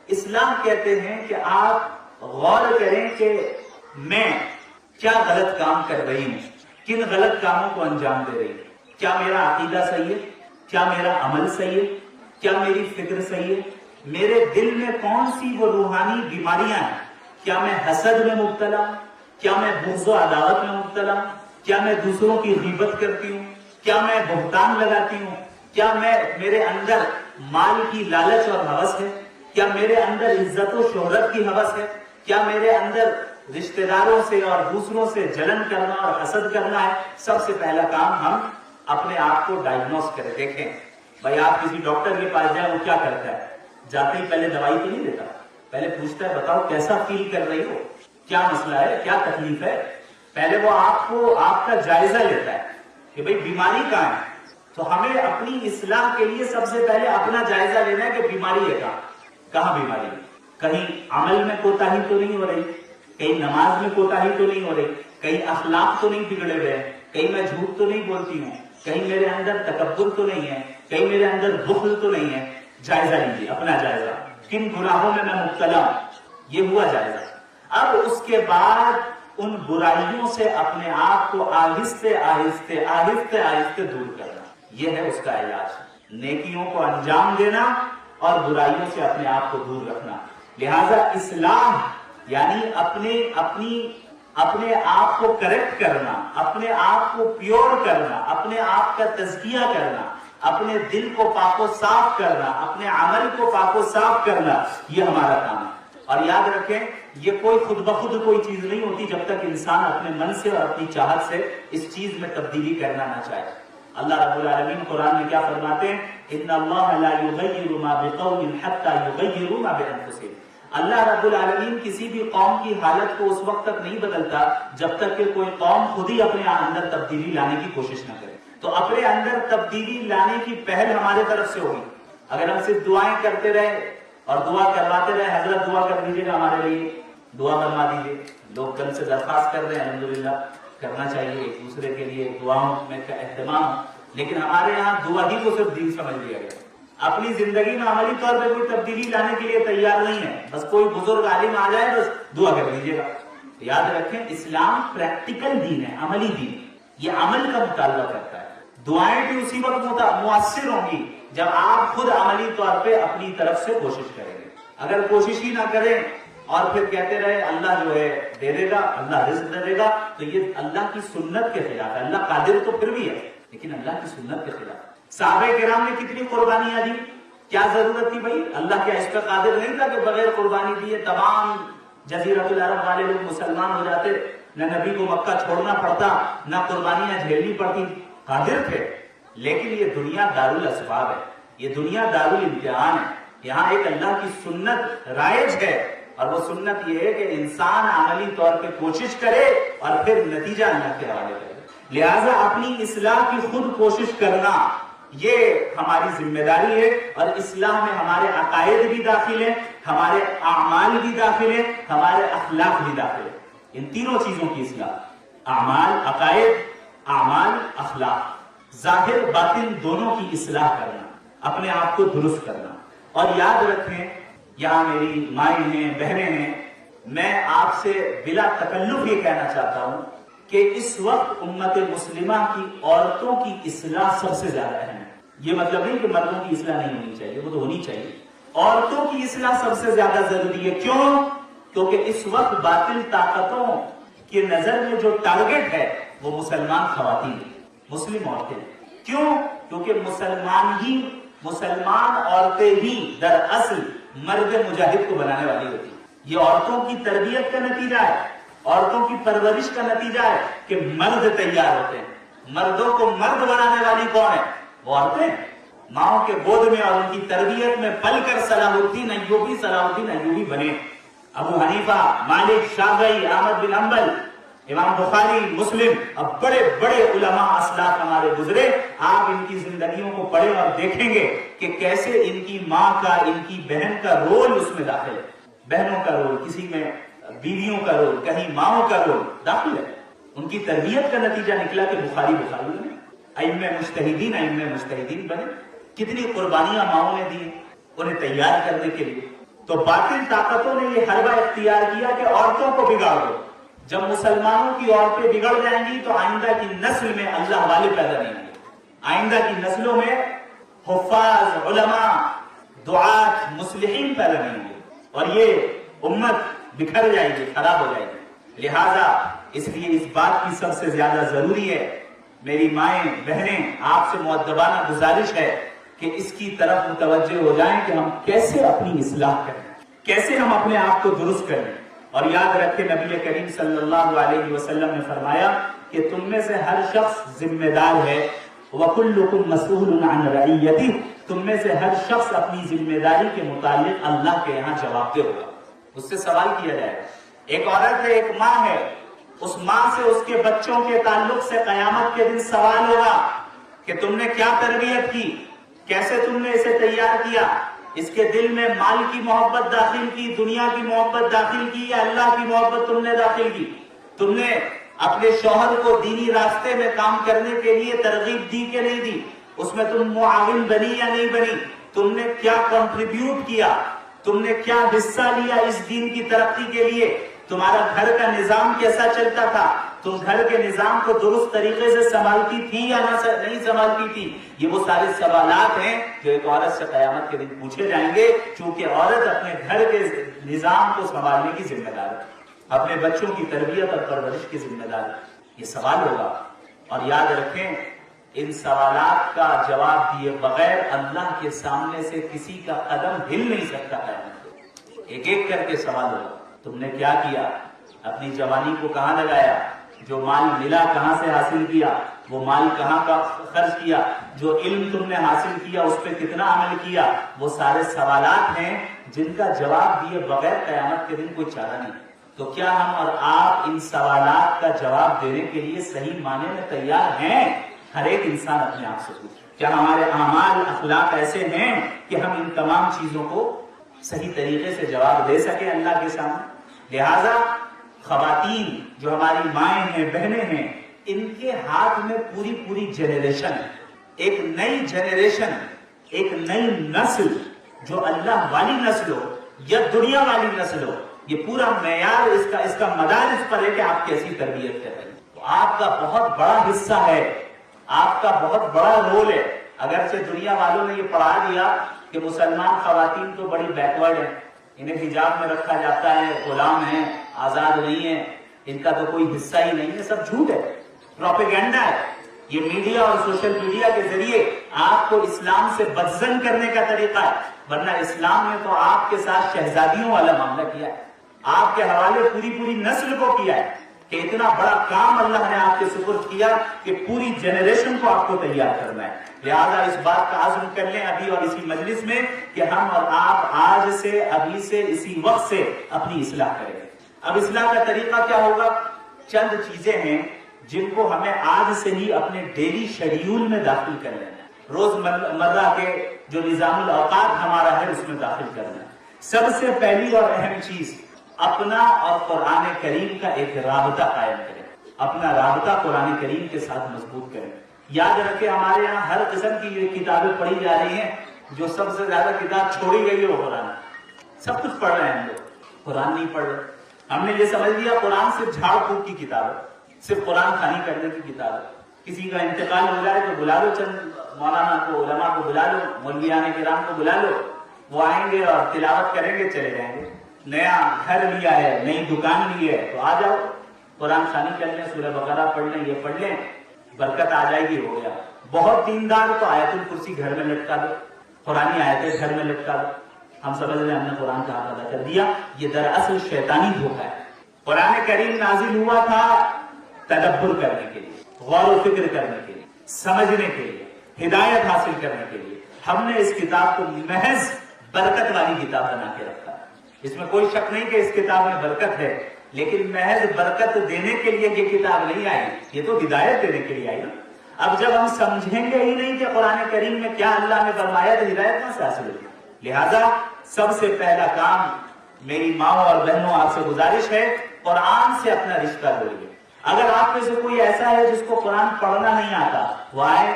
اسلام کہتے ہیں کہ آپ غور کریں کہ میں کیا غلط کام کر رہی ہوں، کن غلط کاموں کو انجام دے رہی ہوں، کیا میرا عقیدہ صحیح ہے، کیا میرا عمل صحیح ہے، کیا میری فکر صحیح ہے، میرے دل میں کون سی وہ روحانی بیماریاں ہیں، کیا میں حسد میں مبتلا ہوں، کیا میں بغض و عداوت میں مبتلا ہوں، کیا میں دوسروں کی غیبت کرتی ہوں، کیا میں بہتان لگاتی ہوں، کیا میرے اندر مال کی لالچ اور ہوس ہے، کیا میرے اندر عزت و شہرت کی ہوس ہے، کیا میرے اندر رشتہ داروں سے اور دوسروں سے جلن کرنا اور حسد کرنا ہے۔ سب سے پہلا کام ہم اپنے آپ کو ڈائگنوز کریں۔ دیکھیں بھائی، آپ کسی ڈاکٹر کے پاس جائیں، وہ کیا کرتا ہے؟ جاتے ہی پہلے دوائی تو نہیں دیتا، پہلے پوچھتا ہے بتاؤ کیسا فیل کر رہی ہو، کیا مسئلہ ہے، کیا تکلیف ہے۔ پہلے وہ آپ کا جائزہ لیتا ہے کہ بھئی بیماری کہاں ہے۔ تو ہمیں اپنی اصلاح کے لیے سب سے پہلے اپنا جائزہ لینا ہے کہ بیماری ہے کہاں بیماری ہے۔ کہیں عمل میں کوتاہی تو نہیں ہو رہی، کہیں نماز میں کوتاہی تو نہیں ہو رہی، کہیں اخلاق تو نہیں بگڑے ہوئے، کہیں میں جھوٹ تو نہیں بولتی ہوں، کہیں میرے اندر تکبر تو نہیں ہے، کہیں میرے اندر بخل تو نہیں ہے۔ جائزہ لیجیے اپنا جائزہ، کن گناہوں میں میں مبتلا ہوں، یہ ہوا جائزہ۔ اب اس کے بعد ان برائیوں سے اپنے آپ کو آہستہ آہستہ آہستہ آہستہ دور کرنا، یہ ہے اس کا علاج۔ نیکیوں کو انجام دینا اور برائیوں سے اپنے آپ کو دور رکھنا۔ لہذا اصلاح یعنی اپنے آپ کو کریکٹ کرنا، اپنے آپ کو پیور کرنا، اپنے آپ کا تزکیہ کرنا، اپنے دل کو پاک و صاف کرنا، اپنے عمل کو پاک و صاف کرنا، یہ ہمارا کام ہے۔ اور یاد رکھیں یہ کوئی خود بخود کوئی چیز نہیں ہوتی جب تک انسان اپنے من سے اور اپنی چاہت سے اس چیز میں تبدیلی کرنا نہ چاہے۔ اللہ رب العالمین قرآن میں کیا فرماتے ہیں؟ ان اللہ لا یغیر ما بقوم حتی یغیروا ما بانفسہم۔ اللہ رب العالمین کسی بھی قوم کی حالت کو اس وقت تک نہیں بدلتا جب تک کہ کوئی قوم خود ہی اپنے اندر تبدیلی لانے کی کوشش نہ کرے۔ تو اپنے اندر تبدیلی لانے کی پہل ہمارے طرف سے ہوگی۔ اگر ہم صرف دعائیں کرتے رہے اور دعا کرواتے رہے، حضرت دعا کر دیجیے گا ہمارے لیے، دعا کروا دیجیے، لوگ کل سے درخواست کر رہے ہیں، الحمدللہ کرنا چاہیے ایک دوسرے کے لیے دعاؤں میں کا اہتمام، لیکن ہمارے یہاں دعا ہی کو صرف دین سمجھ لیا گیا۔ اپنی زندگی میں عملی طور پہ کوئی تبدیلی لانے کے لیے تیار نہیں ہے، بس کوئی بزرگ عالم آ جائے بس دعا کر دیجیے گا۔ یاد رکھیں اسلام پریکٹیکل دین ہے، عملی دین، یہ عمل کا مطالبہ کرتا ہے۔ دعائیں بھی اسی وقت مؤثر ہوں گی جب آپ خود عملی طور پہ اپنی طرف سے کوشش کریں گے۔ اگر کوشش ہی نہ کریں اور پھر کہتے رہے اللہ جو ہے دے دے گا، اللہ رزق دے دے گا، تو یہ اللہ کی سنت کے خلاف ہے۔ اللہ قادر تو پھر بھی ہے لیکن اللہ کی سنت کے خلاف۔ صحابہ کرام نے کتنی قربانیاں دی، کیا ضرورت تھی بھائی؟ اللہ کیا اس کا قادر نہیں تھا کہ بغیر قربانی دیے تمام جزیرۃ العرب والے لوگ مسلمان ہو جاتے؟ نہ نبی کو مکہ چھوڑنا پڑتا، نہ قربانیاں جھیلنی پڑتی، قادر تھے۔ لیکن یہ دنیا دارالاسباب ہے، یہ دنیا دارالامتحان ہے۔ یہاں ایک اللہ کی سنت رائج ہے اور وہ سنت یہ ہے کہ انسان عملی طور پہ کوشش کرے اور پھر نتیجہ اللہ کے حوالے کرے۔ لہذا اپنی اصلاح کی خود کوشش کرنا یہ ہماری ذمہ داری ہے، اور اصلاح میں ہمارے عقائد بھی داخل ہیں، ہمارے اعمال بھی داخل ہیں، ہمارے اخلاق بھی داخل ہیں۔ ان تینوں چیزوں کی اصلاح، اعمال، عقائد، اعمال، اخلاق، ظاہر باطن دونوں کی اصلاح کرنا، اپنے آپ کو درست کرنا۔ اور یاد رکھیں یہاں میری مائیں ہیں، بہنیں ہیں، میں آپ سے بلا تکلف یہ کہنا چاہتا ہوں کہ اس وقت امت مسلمہ کی عورتوں کی اصلاح سب سے زیادہ اہم ہے۔ یہ مطلب نہیں کہ مردوں کی اصلاح نہیں ہونی چاہیے، وہ تو ہونی چاہیے۔ عورتوں کی اصلاح سب سے زیادہ ضروری ہے۔ کیوں؟ کیونکہ اس وقت باطل طاقتوں کی نظر میں جو ٹارگٹ ہے وہ مسلمان خواتین ہیں، مسلم عورتیں۔ کیوں؟ کیونکہ مسلمان عورتیں ہی دراصل مرد مجاہد کو بنانے والی ہوتی ہیں۔ یہ عورتوں کی تربیت کا نتیجہ ہے، عورتوں کی پرورش کا نتیجہ ہے کہ مرد تیار ہوتے ہیں۔ مردوں کو مرد بنانے والی کون ہے؟ وہ عورتیں۔ ماؤں کے گود میں اور ان کی تربیت میں پل کر صلاح الدین ایوبی بنے۔ ابو حنیفہ، مالک، شافعی، احمد بن حنبل، امام بخاری، مسلم، اب بڑے بڑے علماء اسلاف ہمارے گزرے۔ آپ ان کی زندگیوں کو پڑھیں اور دیکھیں گے کہ کیسے ان کی ماں کا، ان کی بہن کا رول اس میں داخل ہے۔ بہنوں کا رول، کسی میں بیویوں کا رول، کہیں ماؤں کا رول داخل ہے۔ ان کی تربیت کا نتیجہ نکلا کہ بخاری بنے، ائمہ مجتہدین بنے۔ کتنی قربانیاں ماؤں نے دی انہیں تیار کرنے کے لیے۔ تو باطل طاقتوں نے یہ حربہ اختیار کیا کہ عورتوں کو بگاڑ دو. جب مسلمانوں کی عورتیں بگڑ جائیں گی تو آئندہ کی نسل میں اللہ والے پیدا نہیں ہوں گے. آئندہ کی نسلوں میں حفاظ، علماء، دعات، مصلحین پیدا نہیں ہوں گے اور یہ امت بکھر جائے گی، خراب ہو جائے گی. لہذا اس لیے اس بات کی سب سے زیادہ ضروری ہے، میری مائیں بہنیں، آپ سے مؤدبانہ گزارش ہے کہ اس کی طرف متوجہ ہو جائیں کہ ہم کیسے اپنی اصلاح کریں، کیسے ہم اپنے آپ کو درست کریں. اور یاد رکھیں نبی کریم صلی اللہ علیہ وسلم نے فرمایا کہ تم میں سے ہر شخص ذمہ دار ہے، وَكُلُّكُمْ مَسْئُولٌ عَنْ رَعِيَّتِهِ، تم میں سے ہر شخص اپنی ذمہ داری کے متعلق اللہ کے یہاں جواب دہ ہوگا، اس سے سوال کیا جائے گا. ایک عورت ہے، ایک ماں ہے، اس ماں سے اس کے بچوں کے تعلق سے قیامت کے دن سوال ہوگا کہ تم نے کیا تربیت کی، کیسے تم نے اسے تیار کیا، اس کے دل میں مال کی محبت داخل کی، دنیا کی محبت داخل کی، یا اللہ کی محبت تم نے داخل کی. تم نے اپنے شوہر کو دینی راستے میں کام کرنے کے لیے ترغیب دی کہ نہیں دی، اس میں تم معاون بنی یا نہیں بنی، تم نے کیا کنٹریبیوٹ کیا، تم نے کیا حصہ لیا اس دین کی ترقی کے لیے، تمہارا گھر کا نظام کیسا چلتا تھا، تم گھر کے نظام کو درست طریقے سے سنبھالتی تھی یا نہیں سنبھالتی تھی. یہ وہ سارے سوالات ہیں جو ایک عورت سے قیامت کے دن پوچھے جائیں گے، چونکہ عورت اپنے گھر کے نظام کو سنبھالنے کی ذمہ دار ہے، اپنے بچوں کی تربیت اور پرورش کی ذمہ دار ہے. یہ سوال ہوگا اور یاد رکھیں ان سوالات کا جواب دیے بغیر اللہ کے سامنے سے کسی کا قدم ہل نہیں سکتا ہے. ایک ایک کر کے سوال ہوگا، تم نے کیا کیا، اپنی جوانی کو کہاں لگایا، جو مال ملا کہاں سے حاصل کیا، وہ مال کہاں کا خرچ کیا، جو علم تم نے حاصل کیا اس پہ کتنا عمل کیا. وہ سارے سوالات ہیں جن کا جواب دیے بغیر قیامت کے دن کوئی چارہ نہیں. تو کیا ہم اور آپ ان سوالات کا جواب دینے کے لیے صحیح معنی میں تیار ہیں؟ ہر ایک انسان اپنے آپ سے پوچھے کیا ہمارے اعمال اخلاق ایسے ہیں کہ ہم ان تمام چیزوں کو صحیح طریقے سے جواب دے سکیں اللہ کے سامنے. لہذا خواتین جو ہماری مائیں ہیں، بہنیں ہیں، ان کے ہاتھ میں پوری جنریشن ہے، ایک نئی جنریشن، ایک نئی نسل جو اللہ والی نسل ہو یا دنیا والی نسل ہو. یہ پورا معیار اس کا مدار اس پر ہے کہ آپ کیسی تربیت کر رہے ہیں. تو آپ کا بہت بڑا حصہ ہے، آپ کا بہت بڑا رول ہے. اگرچہ دنیا والوں نے یہ پڑھا دیا کہ مسلمان خواتین تو بڑی بیکورڈ ہیں، انہیں حجاب میں رکھا جاتا ہے، غلام ہیں، آزاد نہیں ہیں، ان کا تو کوئی حصہ ہی نہیں ہے. سب جھوٹ ہے، پروپیگنڈا ہے. یہ میڈیا اور سوشل میڈیا کے ذریعے آپ کو اسلام سے بدزن کرنے کا طریقہ ہے. ورنہ اسلام نے تو آپ کے ساتھ شہزادیوں والا معاملہ کیا ہے، آپ کے حوالے پوری نسل کو کیا ہے کہ اتنا بڑا کام اللہ نے آپ کے سپرد کیا کہ پوری جنریشن کو آپ کو تیار کرنا ہے. لہذا اس بات کا عزم کر لیں ابھی اور اسی مجلس میں کہ ہم اور آپ آج سے، ابھی سے، اسی وقت سے اپنی اصلاح کریں. اب اصلاح کا طریقہ کیا ہوگا؟ چند چیزیں ہیں جن کو ہمیں آج سے ہی اپنے ڈیلی شیڈیول میں داخل کر لینا ہے، روز مرہ کے جو نظام الاوقات ہمارا ہے اس میں داخل کرنا ہے. سب سے پہلی اور اہم چیز، اپنا اور قرآن کریم کا ایک رابطہ قائم کریں. اپنا رابطہ قرآن کریم کے ساتھ مضبوط کریں. یاد رکھیں ہمارے یہاں ہر قسم کی یہ کتابیں پڑھی جا رہی ہیں، جو سب سے زیادہ کتاب چھوڑی گئی ہے وہ قرآن. سب کچھ پڑھ رہے ہیں ہم لوگ، قرآن نہیں پڑھ رہے. ہم نے یہ سمجھ لیا قرآن صرف جھاڑ پھونک کی کتاب ہے، صرف قرآن خوانی کرنے کی کتاب ہے. کسی کا انتقال ہو جائے تو بلا لو چند مولانا کو، علماء کو بلا لو، مولویان کرام کو بلا لو، وہ آئیں گے اور تلاوت کریں گے، چلے جائیں گے. نیا گھر لیا ہے، نئی دکان لی ہے تو آ جاؤ قرآن خوانی کر لیں، سورہ بقرہ پڑھ لیں، یہ پڑھ لیں، برکت آ جائے گی، ہو گیا. بہت دیندار تو آیت الکرسی گھر میں لٹکا دو، قرآنی آیتیں گھر میں لٹکا دو. ہم سمجھ رہے ہیں ہم نے قرآن کا حق ادا کر دیا. یہ دراصل شیطانی دھوکہ ہے. قرآن کریم نازل ہوا تھا تدبر کرنے کے لیے، غور و فکر کرنے کے لیے، سمجھنے کے لیے، ہدایت حاصل کرنے کے لیے. ہم نے اس کتاب کو محض برکت والی کتاب بنا کے رکھا ہے. اس میں کوئی شک نہیں کہ اس کتاب میں برکت ہے، لیکن محض برکت دینے کے لیے یہ کتاب نہیں آئی، یہ تو ہدایت دینے کے لیے آئی نا. اب جب ہم سمجھیں گے ہی نہیں کہ قرآن کریم میں کیا اللہ نے فرمایا تو ہدایت کہاں سے حاصل ہوگی. لہذا سب سے پہلا کام، میری ماؤں اور بہنوں آپ سے گزارش ہے، قرآن سے اپنا رشتہ جوڑیے. اگر آپ میں سے کوئی ایسا ہے جس کو قرآن پڑھنا نہیں آتا، وہ آئے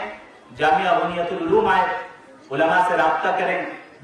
جامعہ بنیت العلوم آئے، علماء سے رابطہ کریں،